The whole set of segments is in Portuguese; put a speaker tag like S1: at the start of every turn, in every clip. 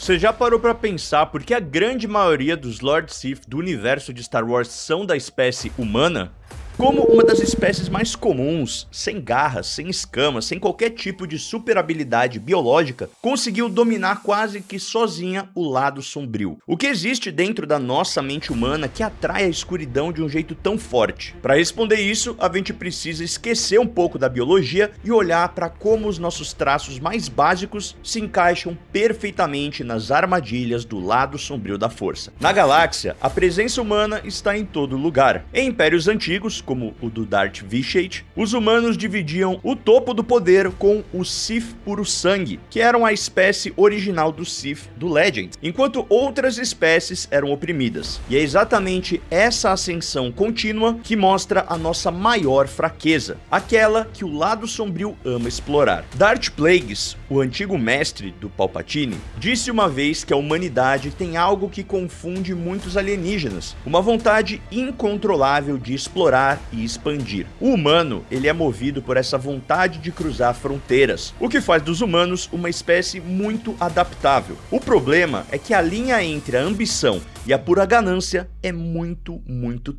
S1: Você já parou pra pensar por que a grande maioria dos Lord Sith do universo de Star Wars são da espécie humana? Como uma das espécies mais comuns, sem garras, sem escamas, sem qualquer tipo de super habilidade biológica, conseguiu dominar quase que sozinha o lado sombrio. O que existe dentro da nossa mente humana que atrai a escuridão de um jeito tão forte? Para responder isso, a gente precisa esquecer um pouco da biologia e olhar para como os nossos traços mais básicos se encaixam perfeitamente nas armadilhas do lado sombrio da força. Na galáxia, a presença humana está em todo lugar. Em impérios antigos, como o do Darth Vashait, os humanos dividiam o topo do poder com os Sith puro sangue, que eram a espécie original dos Sith do Legend, enquanto outras espécies eram oprimidas. E é exatamente essa ascensão contínua que mostra a nossa maior fraqueza, aquela que o lado sombrio ama explorar. Darth Plagueis, o antigo mestre do Palpatine, disse uma vez que a humanidade tem algo que confunde muitos alienígenas, uma vontade incontrolável de explorar e expandir. O humano, ele é movido por essa vontade de cruzar fronteiras, o que faz dos humanos uma espécie muito adaptável. O problema é que a linha entre a ambição e a pura ganância é muito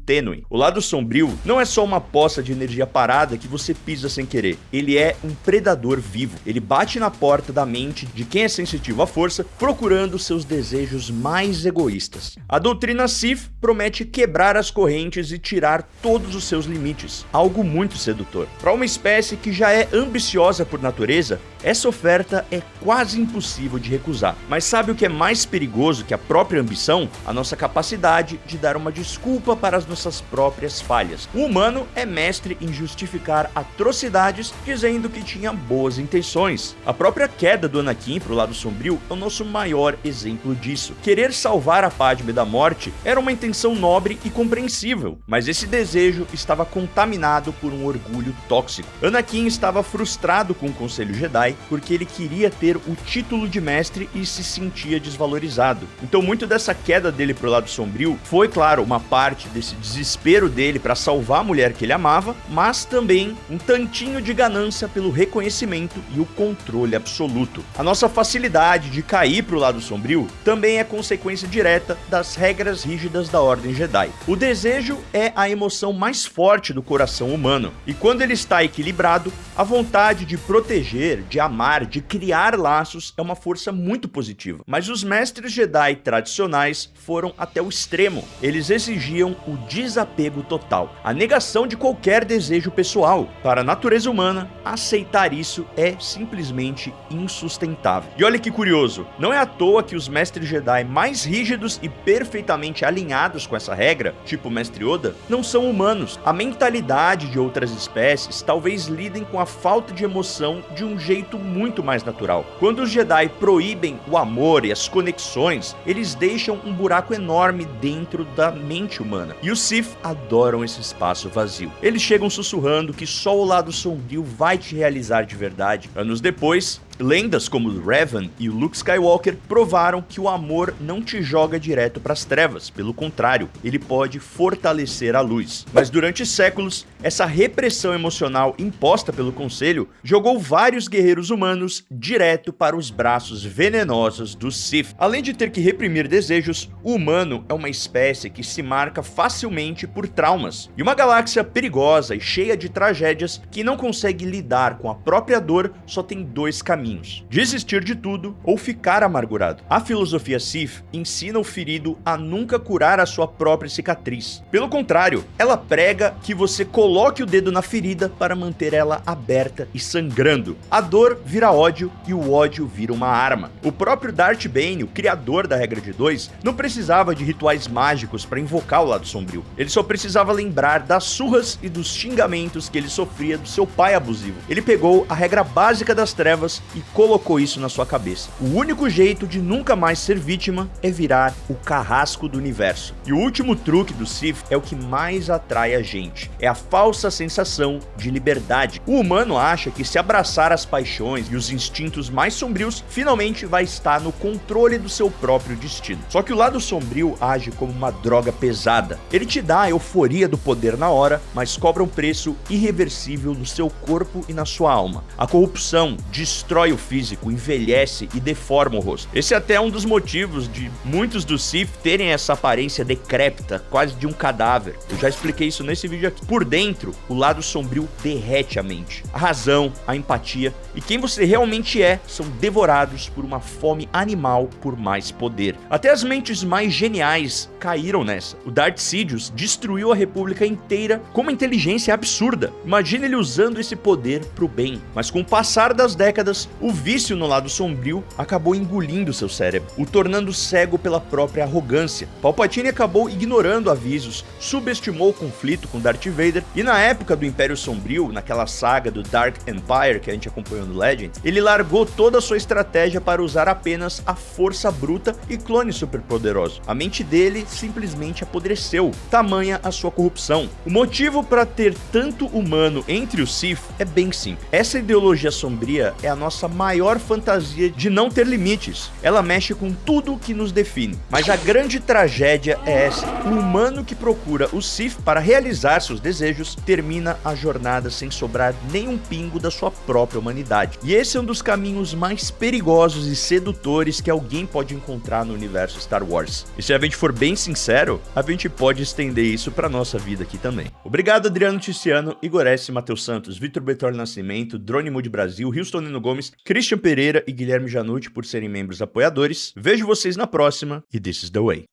S1: tênue. O lado sombrio não é só uma poça de energia parada que você pisa sem querer. Ele é um predador vivo. Ele bate na porta da mente de quem é sensitivo à força, procurando seus desejos mais egoístas. A doutrina Sith promete quebrar as correntes e tirar todos os seus limites. Algo muito sedutor. Para uma espécie que já é ambiciosa por natureza, essa oferta é quase impossível de recusar. Mas sabe o que é mais perigoso que a própria ambição? A nossa capacidade de dar uma desculpa para as nossas próprias falhas. O humano é mestre em justificar atrocidades dizendo que tinha boas intenções. A própria queda do Anakin para o lado sombrio é o nosso maior exemplo disso. Querer salvar a Padmé da morte era uma intenção nobre e compreensível, mas esse desejo estava contaminado por um orgulho tóxico. Anakin estava frustrado com o Conselho Jedi porque ele queria ter o título de mestre e se sentia desvalorizado. Então muito dessa queda dele pro lado sombrio foi, claro, uma parte desse desespero dele para salvar a mulher que ele amava, mas também um tantinho de ganância pelo reconhecimento e o controle absoluto. A nossa facilidade de cair pro lado sombrio também é consequência direta das regras rígidas da Ordem Jedi. O desejo é a emoção mais forte do coração humano, e quando ele está equilibrado, a vontade de proteger, de amar, de criar laços é uma força muito positiva. Mas os mestres Jedi tradicionais foram até o extremo. Eles exigiam o desapego total, a negação de qualquer desejo pessoal. Para a natureza humana, aceitar isso é simplesmente insustentável. E olha que curioso, não é à toa que os mestres Jedi mais rígidos e perfeitamente alinhados com essa regra, tipo o mestre Yoda, não são humanos. A mentalidade de outras espécies talvez lidem com a falta de emoção de um jeito muito mais natural. Quando os Jedi proíbem o amor e as conexões, eles deixam um buraco enorme dentro da mente humana. E os Sith adoram esse espaço vazio. Eles chegam sussurrando que só o lado sombrio vai te realizar de verdade. Anos depois, lendas como o Revan e o Luke Skywalker provaram que o amor não te joga direto para as trevas, pelo contrário, ele pode fortalecer a luz. Mas durante séculos, essa repressão emocional imposta pelo Conselho jogou vários guerreiros humanos direto para os braços venenosos dos Sith. Além de ter que reprimir desejos, o humano é uma espécie que se marca facilmente por traumas, e uma galáxia perigosa e cheia de tragédias que não consegue lidar com a própria dor só tem dois caminhos: desistir de tudo ou ficar amargurado. A filosofia Sith ensina o ferido a nunca curar a sua própria cicatriz. Pelo contrário, ela prega que você coloque o dedo na ferida para manter ela aberta e sangrando. A dor vira ódio e o ódio vira uma arma. O próprio Darth Bane, o criador da regra de 2, não precisava de rituais mágicos para invocar o lado sombrio. Ele só precisava lembrar das surras e dos xingamentos que ele sofria do seu pai abusivo. Ele pegou a regra básica das trevas e colocou isso na sua cabeça. O único jeito de nunca mais ser vítima é virar o carrasco do universo. E o último truque do Sith é o que mais atrai a gente. É a falsa sensação de liberdade. O humano acha que se abraçar as paixões e os instintos mais sombrios, finalmente vai estar no controle do seu próprio destino. Só que o lado sombrio age como uma droga pesada. Ele te dá a euforia do poder na hora, mas cobra um preço irreversível no seu corpo e na sua alma. A corrupção destrói destrói o físico, envelhece e deforma o rosto. Esse é até um dos motivos de muitos dos Sith terem essa aparência decrépita, quase de um cadáver. Eu já expliquei isso nesse vídeo aqui. Por dentro, o lado sombrio derrete a mente. A razão, a empatia e quem você realmente é são devorados por uma fome animal por mais poder. Até as mentes mais geniais caíram nessa. O Darth Sidious destruiu a República inteira com uma inteligência absurda. Imagina ele usando esse poder pro bem. Mas com o passar das décadas, o vício no lado sombrio acabou engolindo seu cérebro, o tornando cego pela própria arrogância. Palpatine acabou ignorando avisos, subestimou o conflito com Darth Vader e na época do Império Sombrio, naquela saga do Dark Empire que a gente acompanhou no Legends, ele largou toda a sua estratégia para usar apenas a força bruta e clones superpoderosos. A mente dele simplesmente apodreceu, tamanha a sua corrupção. O motivo para ter tanto humano entre os Sith é bem simples. Essa ideologia sombria é a nossa maior fantasia de não ter limites. Ela mexe com tudo que nos define. Mas a grande tragédia é essa. O humano que procura o Sith para realizar seus desejos termina a jornada sem sobrar nenhum pingo da sua própria humanidade. E esse é um dos caminhos mais perigosos e sedutores que alguém pode encontrar no universo Star Wars. E se a gente for bem sincero, a gente pode estender isso para nossa vida aqui também. Obrigado, Adriano Ticiano, Igor S, Matheus Santos, Vitor Bertoli Nascimento, Drone Mood Brasil, Houston Nino Gomes, Christian Pereira e Guilherme Janucci por serem membros apoiadores. Vejo vocês na próxima e this is the way.